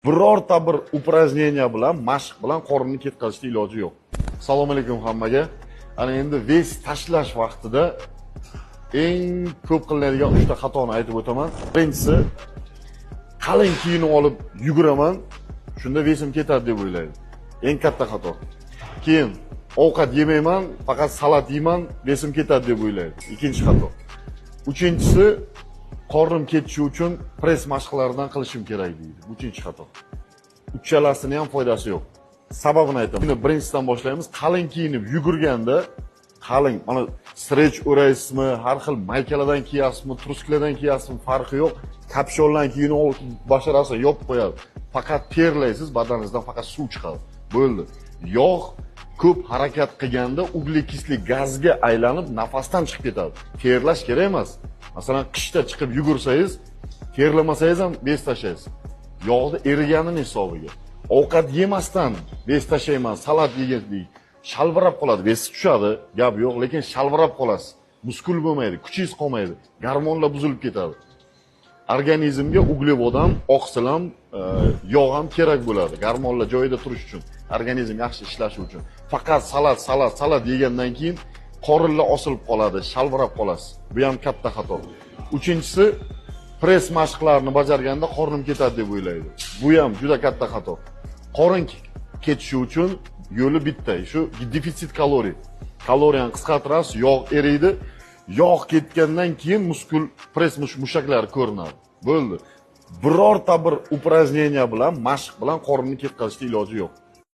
Birorta bir упражнение bilan, mashq bilan qorinni ketkazishning iloji yo'q. Assalomu alaykum hammaga. Ana endi ves tashlash vaqtida eng ko'p qilinadigan 3 ta xatoni aytib o'taman. Birinchisi, qalin kiyinib olib yuguraman, shunda vesim ketadi deb o'ylaydi. Eng katta xato. Keyin ovqat yemayman, faqat salat yeyman, vesim ketadi deb o'ylaydi. Ikkinchi xato. Uchinchisi, qornim ketishi uchun press mashqlaridan qilishim kerak deydi. Uchinchi xato. Uchalasini ham foydasi yo'q. Sababini aytaman. Buni birinchisidan boshlaymiz. Qalin kiyinib yugurganda, qalin, mana stretch o'raysizmi, har xil maykalardan kiyasizmi, truskalardan kiyasizmi, farqi yo'q. Kapshonlardan kiyinib olib basharasi yopib qo'yadi. Faqat terlaysiz, badaningizdan faqat suv chiqadi. Bo'ldi. Yog' ko'p harakat qilganda ugлекислый gazga aylanib nafasdan chiqib ketadi. Terlash kerak emas. Masalan, qishda chiqib yugursangiz, terlamasangiz ham bez tashlaysiz. Yog'ni eriganini hisobiga. Ovqat yemasdan bez tashlayman, salat yegandek shalvirab qoladi, bez tushadi, gap yo'q, lekin shalvirab qolasiz. Muskul bo'lmaydi, kuchingiz qolmaydi, gormonlar buzilib ketadi. Organizmga uglevod ham, oqsil ham, yog' ham kerak bo'ladi, gormonlar joyida turish uchun, organizm yaxshi ishlashi uchun. Faqat salat yegandan keyin qorinlar osilib qoladi, shalvirab qolasiz. Bu ham katta xato. Uchinchisi, press mashqlarini bajarganda qornim ketadi deb o'ylaydi. Bu ham juda katta xato. Qorin ketishi uchun yo'li bitta, shu defitsit kaloriy. Kaloriyani qisqartirasiz, yog' eriydi. Yog' ketgandan keyin muskul press mushaklari ko'rinadi. Bo'ldi. Birorta bir упражнение bilan, mashq bilan qorinni ketkazishning iloji yo'q.